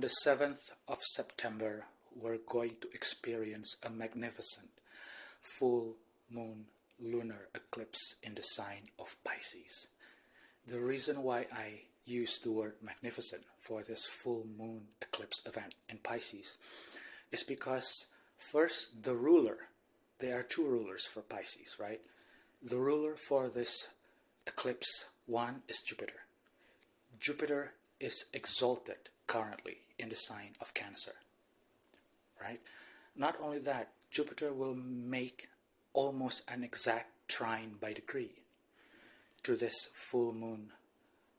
On the 7th of September, we're going to experience a magnificent full moon lunar eclipse in the sign of Pisces. The reason why I use the word magnificent for this full moon eclipse event in Pisces is because first, the ruler, there are two rulers for Pisces, right? The ruler for this eclipse, one is Jupiter. Jupiter is exalted currently in the sign of Cancer, right? Not only that, Jupiter will make almost an exact trine by degree to this full moon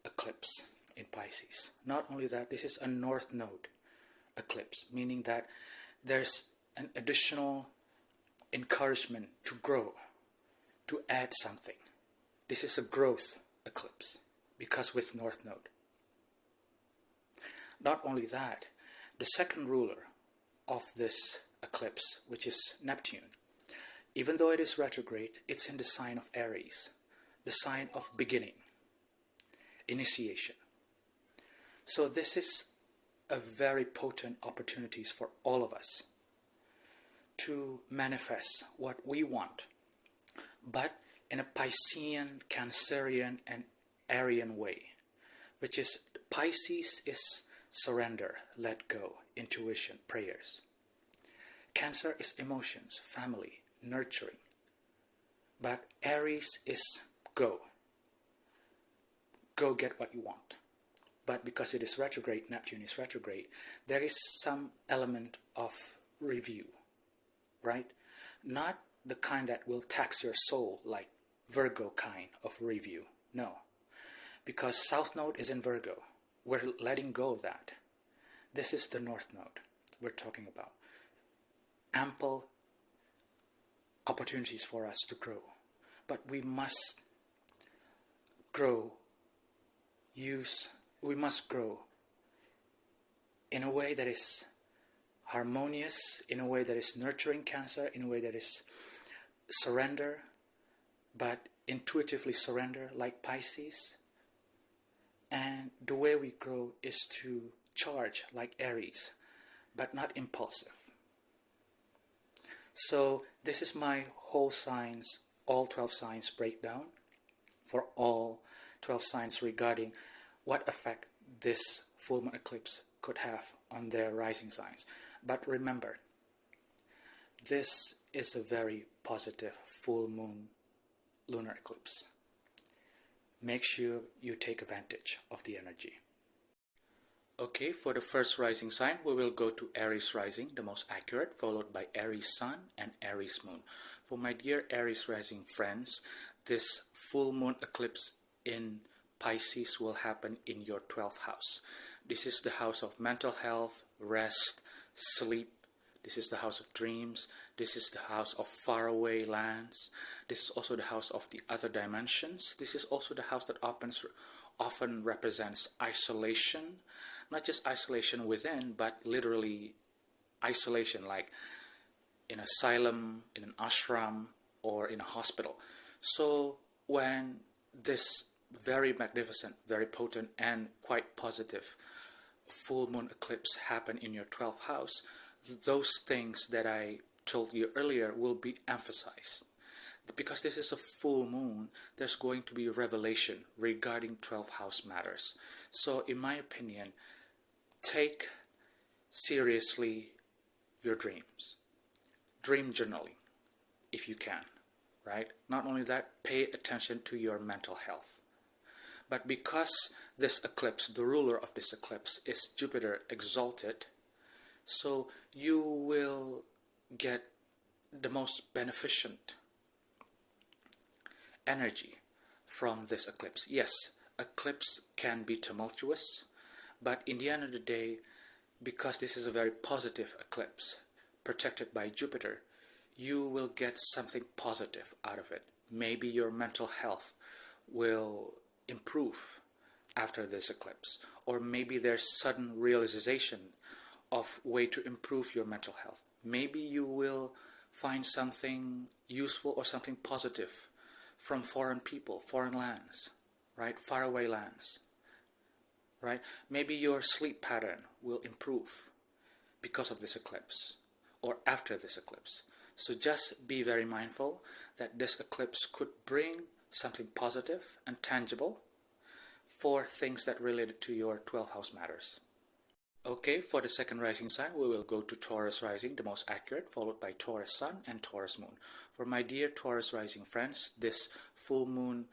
eclipse in Pisces. Not only that, this is a north node eclipse, meaning that there's an additional encouragement to grow, to add something. This is a growth eclipse because with north node. Not only that, the second ruler of this eclipse, which is Neptune, even though it is retrograde, it's in the sign of Aries, the sign of beginning, initiation. So this is a very potent opportunities for all of us to manifest what we want, but in a Piscean, Cancerian, and Arian way, which is Pisces is surrender, let go, intuition, prayers. Cancer is emotions, family, nurturing. But Aries is go. Go get what you want. But because it is retrograde, Neptune is retrograde, there is some element of review, right? Not the kind that will tax your soul like Virgo kind of review. No. Because South Node is in Virgo. We're letting go of that. This is the North Node we're talking about. Ample opportunities for us to grow. But we must grow, we must grow in a way that is harmonious, in a way that is nurturing Cancer, in a way that is surrender, but intuitively surrender like Pisces. And the way we grow is to charge like Aries, but not impulsive. So this is my whole signs, all 12 signs breakdown for all 12 signs regarding what effect this full moon eclipse could have on their rising signs. But remember, this is a very positive full moon lunar eclipse. Make sure you take advantage of the energy. Okay, for the first rising sign, we will go to Aries rising, the most accurate, followed by Aries sun and Aries moon. For my dear Aries rising friends, this full moon eclipse in Pisces will happen in your 12th house. This is the house of mental health, rest, sleep. This is the house of dreams. This is the house of faraway lands. This is also the house of the other dimensions. This is also the house that often represents isolation. Not just isolation within, but literally isolation, like in an asylum, in an ashram, or in a hospital. So when this very magnificent, very potent, and quite positive full moon eclipse happen in your 12th house, those things that I told you earlier will be emphasized. Because this is a full moon, there's going to be revelation regarding 12th house matters. So in my opinion, take seriously your dreams. Dream journaling, if you can, right? Not only that, pay attention to your mental health. But because this eclipse, the ruler of this eclipse is Jupiter exalted, so you will get the most beneficent energy from this eclipse. Yes, eclipse can be tumultuous, but in the end of the day, because this is a very positive eclipse, protected by Jupiter, you will get something positive out of it. Maybe your mental health will improve after this eclipse, or maybe there's sudden realization of way to improve your mental health. Maybe you will find something useful or something positive from foreign people, foreign lands, right? Faraway lands, right? Maybe your sleep pattern will improve because of this eclipse or after this eclipse. So just be very mindful that this eclipse could bring something positive and tangible for things that related to your 12th house matters. Okay, for the second rising sign, we will go to Taurus rising, the most accurate, followed by Taurus sun and Taurus moon. For my dear Taurus rising friends, this full moon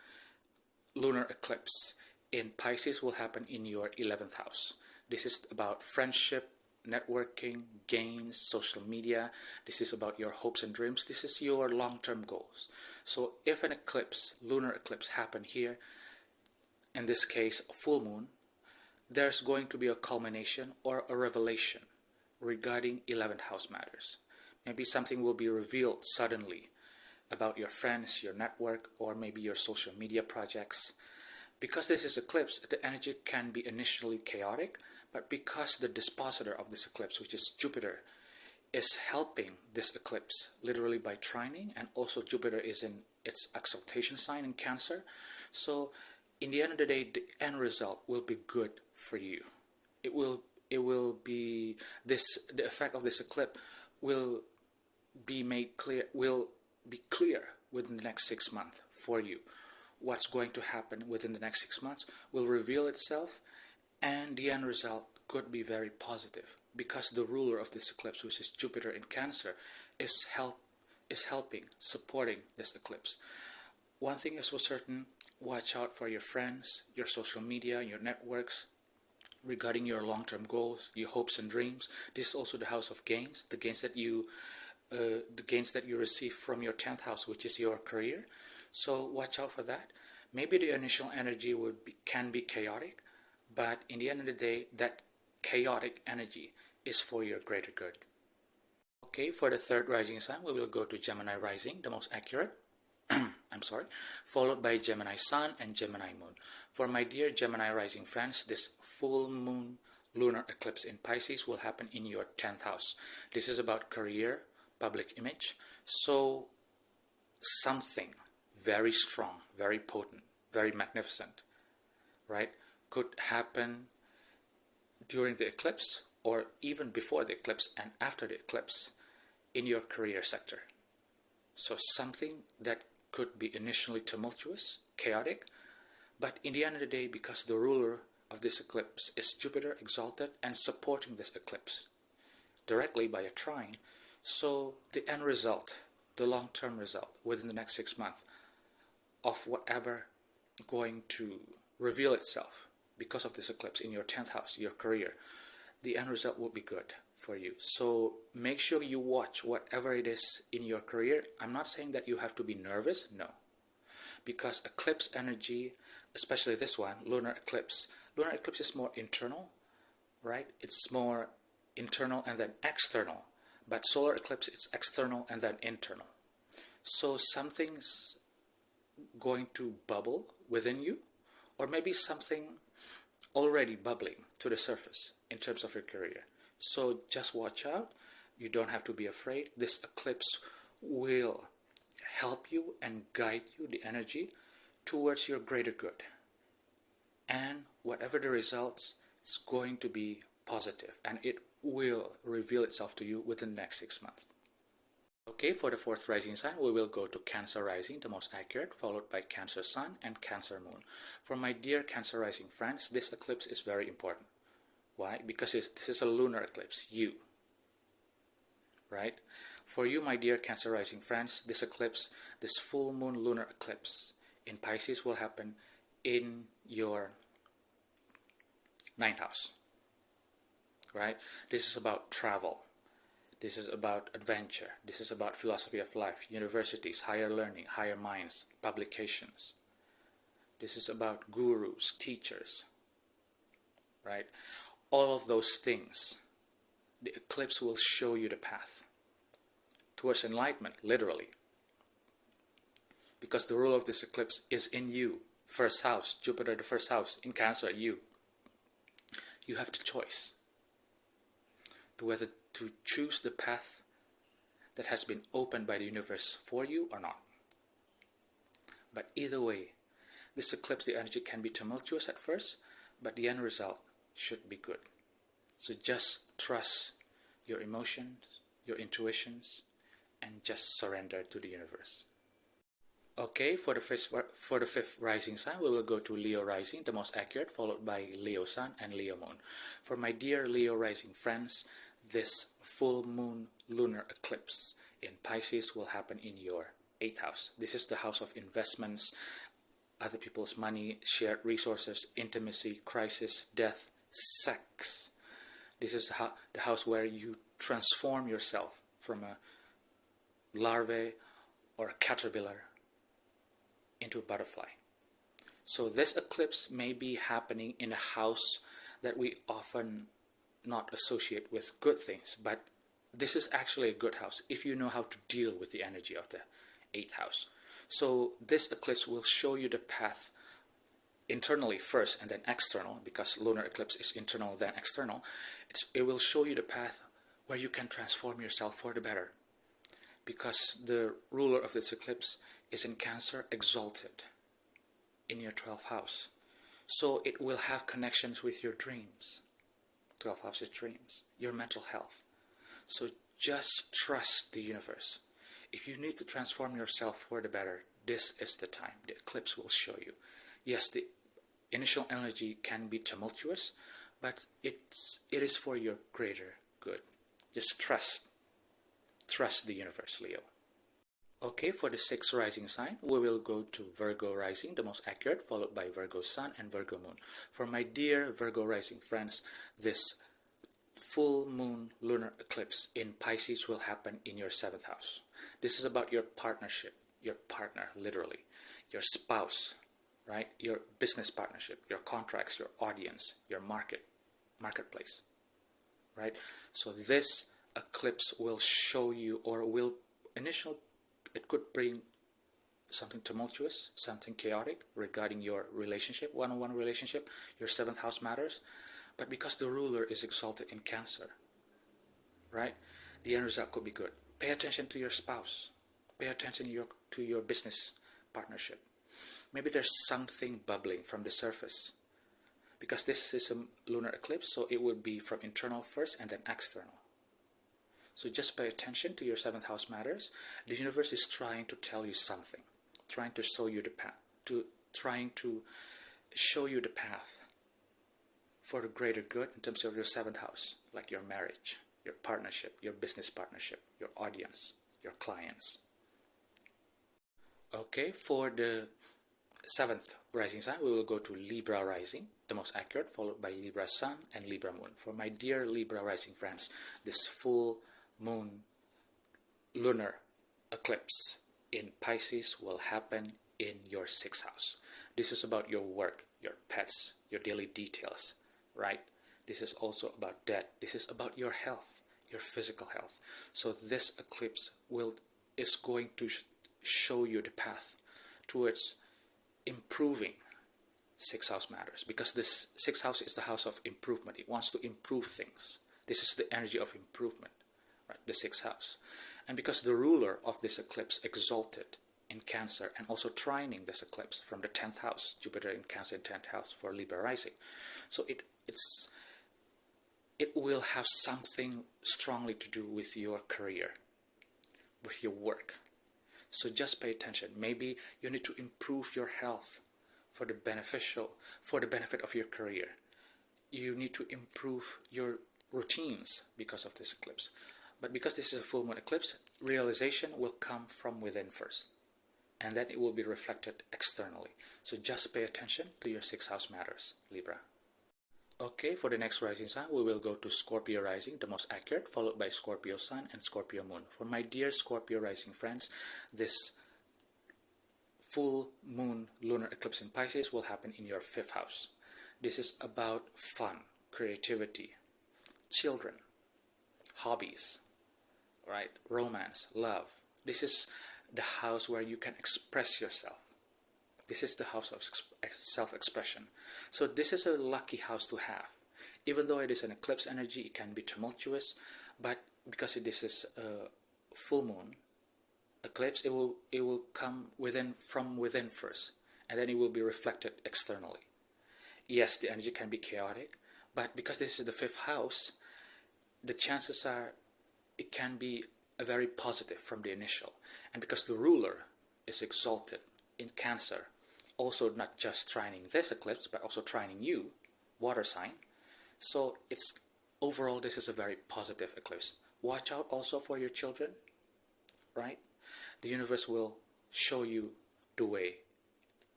lunar eclipse in Pisces will happen in your 11th house. This is about friendship, networking, gains, social media. This is about your hopes and dreams. This is your long-term goals. So if an eclipse, lunar eclipse, happen here, in this case a full moon, there's going to be a culmination or a revelation regarding 11th house matters. Maybe something will be revealed suddenly about your friends, your network, or maybe your social media projects. Because this is eclipse, the energy can be initially chaotic, but because the dispositor of this eclipse, which is Jupiter, is helping this eclipse literally by trining, and also Jupiter is in its exaltation sign in Cancer. So in the end of the day, the end result will be good for you. It will be the effect of this eclipse will be made clear, will be clear within the next 6 months for you. What's going to happen within the next 6 months will reveal itself, and the end result could be very positive because the ruler of this eclipse, which is Jupiter in Cancer, is helping, supporting this eclipse. One thing is for certain, watch out for your friends, your social media, your networks, regarding your long-term goals, your hopes and dreams. This is also the house of gains, the gains that you receive from your 10th house, which is your career. So watch out for that. Maybe the initial energy can be chaotic, but in the end of the day, that chaotic energy is for your greater good. Okay, for the third rising sign, we will go to Gemini rising, the most accurate. I'm sorry, followed by Gemini sun and Gemini moon. For my dear Gemini rising friends, this full moon lunar eclipse in Pisces will happen in your 10th house. This is about career, public image. So something very strong, very potent, very magnificent, right, could happen during the eclipse or even before the eclipse and after the eclipse in your career sector. So something that could be initially tumultuous, chaotic, but in the end of the day, because the ruler of this eclipse is Jupiter exalted and supporting this eclipse directly by a trine, so the end result, the long-term result within the next 6 months of whatever going to reveal itself because of this eclipse in your 10th house, your career, the end result will be good for you. So make sure you watch whatever it is in your career. I'm not saying that you have to be nervous, no. Because eclipse energy, especially this one, lunar eclipse is more internal, right? It's more internal and then external. But solar eclipse, it's external and then internal. So something's going to bubble within you, or maybe something already bubbling to the surface in terms of your career. So just watch out. You don't have to be afraid. This eclipse will help you and guide you, the energy, towards your greater good. And whatever the results, it's going to be positive, and it will reveal itself to you within the next 6 months. Okay, for the fourth rising sign, we will go to Cancer rising, the most accurate, followed by Cancer sun and Cancer moon. For my dear Cancer rising friends, this eclipse is very important. Why? Because this is a lunar eclipse, right? For you, my dear Cancer rising friends, this eclipse, this full moon lunar eclipse in Pisces will happen in your 9th house, right? This is about travel. This is about adventure. This is about philosophy of life, universities, higher learning, higher minds, publications. This is about gurus, teachers, right? All of those things, the eclipse will show you the path towards enlightenment, literally. Because the rule of this eclipse is in you, first house, Jupiter, the first house, in Cancer, you. You have the choice to whether to choose the path that has been opened by the universe for you or not. But either way, this eclipse, the energy can be tumultuous at first, but the end result should be good. So just trust your emotions, your intuitions, and just surrender to the universe. Okay, for the fifth rising sign, we will go to Leo rising, the most accurate, followed by Leo sun and Leo moon. For my dear Leo rising friends, this full moon lunar eclipse in Pisces will happen in your 8th house. This is the house of investments, other people's money, shared resources, intimacy, crisis, death, sex. This is the house where you transform yourself from a larvae or a caterpillar into a butterfly. So this eclipse may be happening in a house that we often not associate with good things, but this is actually a good house if you know how to deal with the energy of the 8th house. So this eclipse will show you the path internally first and then external, because lunar eclipse is internal then external. It will show you the path where you can transform yourself for the better, because the ruler of this eclipse is in Cancer, exalted in your 12th house. So it will have connections with your dreams. 12th house is dreams, your mental health. So just trust the universe. If you need to transform yourself for the better, this is the time. The eclipse will show you. Yes, the initial energy can be tumultuous, but it is for your greater good. Just trust the universe, Leo. Okay, for the 6th rising sign, we will go to Virgo rising, the most accurate, followed by Virgo sun and Virgo moon. For my dear Virgo rising friends, this full moon lunar eclipse in Pisces will happen in your 7th house. This is about your partnership, your partner, literally, your spouse, right? Your business partnership, your contracts, your audience, your marketplace, right? So this eclipse will show you, or it could bring something tumultuous, something chaotic regarding your relationship, one-on-one relationship. Your 7th house matters, but because the ruler is exalted in Cancer, right, the end result could be good. Pay attention to your spouse. Pay attention to your business partnership. Maybe there's something bubbling from the surface, because this is a lunar eclipse, so it would be from internal first and then external. So just pay attention to your 7th house matters. The universe is trying to tell you something, trying to show you the path, trying to show you the path for the greater good in terms of your 7th house, like your marriage, your partnership, your business partnership, your audience, your clients. Okay, for the 7th rising sign, we will go to Libra rising, the most accurate, followed by Libra sun and Libra moon. For my dear Libra rising friends, this full moon lunar eclipse in Pisces will happen in your 6th house. This is about your work, your pets, your daily details, right? This is also about debt. This is about your health, your physical health. So this eclipse is going to show you the path towards improving 6th house matters, because this 6th house is the house of improvement. It wants to improve things. This is the energy of improvement, right? The 6th house. And because the ruler of this eclipse exalted in Cancer and also trining this eclipse from the 10th house, Jupiter in Cancer in 10th house for Libra rising. So it will have something strongly to do with your career, with your work. So just pay attention. Maybe you need to improve your health for the benefit of your career. You need to improve your routines because of this eclipse. But because this is a full moon eclipse, realization will come from within first, and then it will be reflected externally. So just pay attention to your 6th house matters, Libra. Okay, for the next rising sign, we will go to Scorpio rising, the most accurate, followed by Scorpio sun and Scorpio moon. For my dear Scorpio rising friends, this full moon lunar eclipse in Pisces will happen in your 5th house. This is about fun, creativity, children, hobbies, right? Romance, love. This is the house where you can express yourself. This is the house of self-expression. So this is a lucky house to have. Even though it is an eclipse energy, it can be tumultuous, but because this is a full moon eclipse, it will come from within first, and then it will be reflected externally. yes, the energy can be chaotic, but because this is the fifth house, the chances are it can be a very positive from the initial. And because the ruler is exalted in Cancer, also not just trining this eclipse, but also trining you, water sign. So it's overall, this is a very positive eclipse. Watch out also for your children, right? The universe will show you the way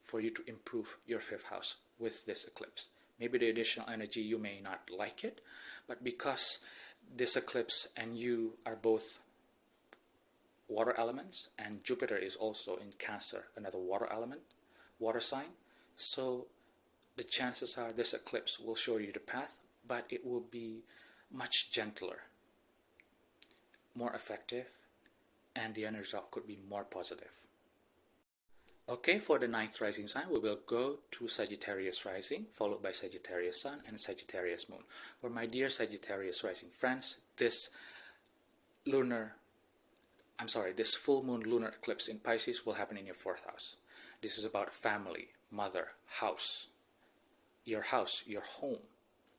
for you to improve your fifth house with this eclipse. Maybe the additional energy, you may not like it, but because this eclipse and you are both water elements, and Jupiter is also in Cancer, another water element, water sign, so the chances are this eclipse will show you the path, but it will be much gentler, more effective, and the end result could be more positive. Okay, for the ninth rising sign, we will go to Sagittarius rising, followed by Sagittarius sun and Sagittarius moon. For my dear Sagittarius rising friends, this full moon lunar eclipse in Pisces will happen in your fourth house. This is about family, mother, house, your home,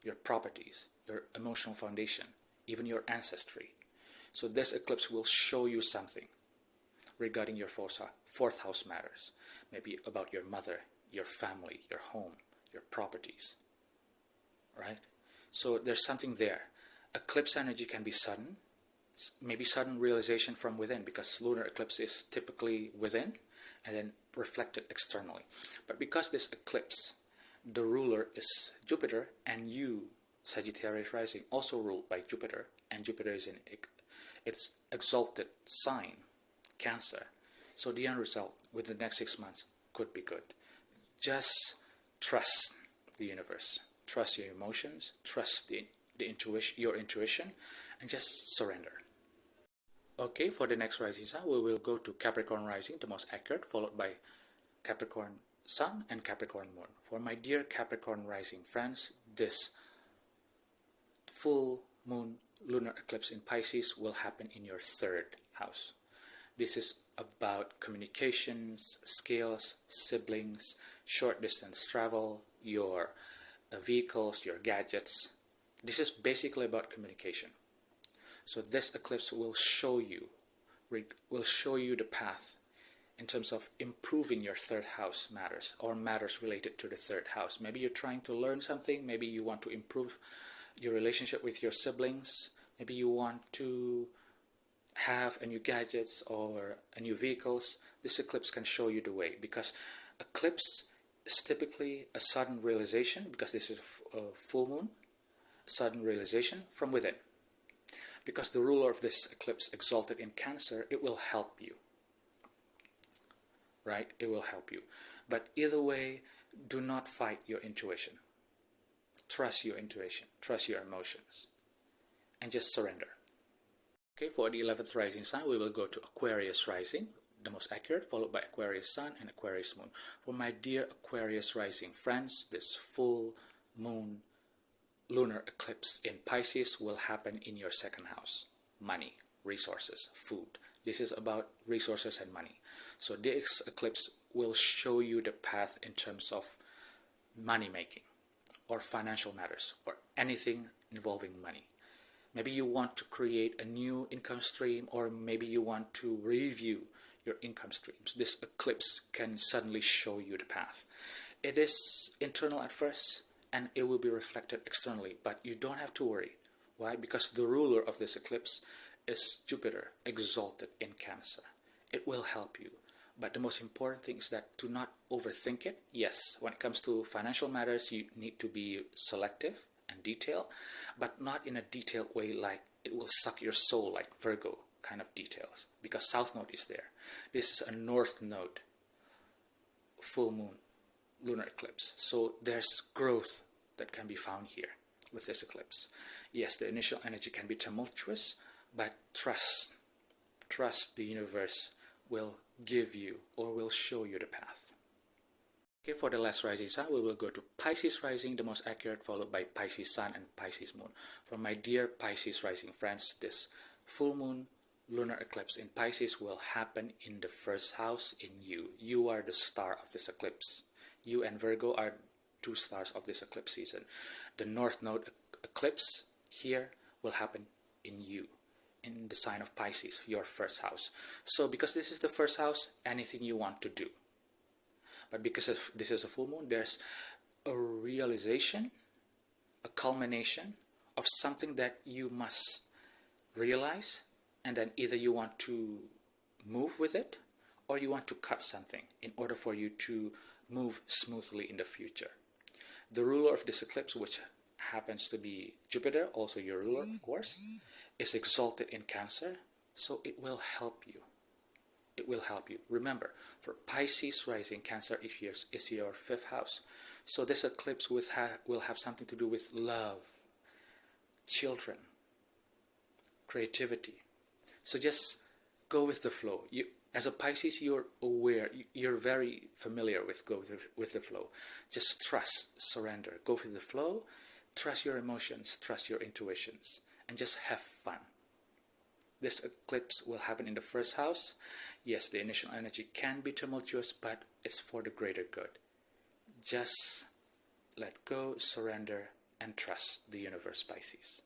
your properties, your emotional foundation, even your ancestry. So this eclipse will show you something regarding your fourth house matters. Maybe about your mother, your family, your home, your properties, right? So there's something there. Eclipse energy can be sudden, maybe sudden realization from within, because lunar eclipse is typically within and then reflected externally. But because this eclipse, the ruler is Jupiter, and you, Sagittarius rising, also ruled by Jupiter, and Jupiter is in its exalted sign, Cancer. So the end result within the next 6 months could be good. Just trust the universe, trust your emotions, trust your intuition, and just surrender. Okay, for the next rising sign, we will go to Capricorn rising, the most accurate, followed by Capricorn sun and Capricorn moon. For my dear Capricorn rising friends, this full moon lunar eclipse in Pisces will happen in your third house. This is about communications, skills, siblings, short distance travel, your vehicles, your gadgets. This is basically about communication. So this eclipse will show you the path in terms of improving your third house matters, or matters related to the third house. Maybe you're trying to learn something, maybe you want to improve your relationship with your siblings, maybe you want to have a new gadgets or a new vehicles. This eclipse can show you the way, because eclipse is typically a sudden realization, because this is a full moon, sudden realization from within. Because the ruler of this eclipse exalted in Cancer, it will help you, right? It will help you. But either way, do not fight your intuition. Trust your intuition, trust your emotions, and just surrender. Okay, for the 11th rising sign, we will go to Aquarius rising, the most accurate, followed by Aquarius sun and Aquarius moon. For my dear Aquarius rising friends, this full moon lunar eclipse in Pisces will happen in your second house. Money, resources, food. This is about resources and money. So this eclipse will show you the path in terms of money making or financial matters or anything involving money. Maybe you want to create a new income stream, or maybe you want to review your income streams. This eclipse can suddenly show you the path. It is internal at first, and it will be reflected externally, but you don't have to worry. Why? Because the ruler of this eclipse is Jupiter, exalted in Cancer. It will help you. But the most important thing is that do not overthink it. Yes, when it comes to financial matters, you need to be selective and detailed, but not in a detailed way like it will suck your soul, like Virgo kind of details, because South Node is there. This is a North Node full moon lunar eclipse. So there's growth that can be found here with this eclipse. Yes, the initial energy can be tumultuous, but trust the universe will give you or will show you the path. Okay, for the last rising sign, we will go to Pisces rising, the most accurate, followed by Pisces sun and Pisces moon. For my dear Pisces rising friends, this full moon lunar eclipse in Pisces will happen in the first house in you. You are the star of this eclipse. You and Virgo are two stars of this eclipse season. The North Node eclipse here will happen in you, in the sign of Pisces, your first house. So because this is the first house, anything you want to do. But because this is a full moon, there's a realization, a culmination of something that you must realize, and then either you want to move with it or you want to cut something in order for you to move smoothly in the future. The ruler of this eclipse, which happens to be Jupiter, also your ruler, of course, is exalted in Cancer, so it will help you. It will help you. Remember, for Pisces rising, Cancer is your fifth house. So this eclipse will have something to do with love, children, creativity. So just go with the flow. As a Pisces, you're aware, you're very familiar with with the flow. Just trust, surrender, go with the flow, trust your emotions, trust your intuitions, and just have fun. This eclipse will happen in the first house. Yes, the initial energy can be tumultuous, but it's for the greater good. Just let go, surrender, and trust the universe, Pisces.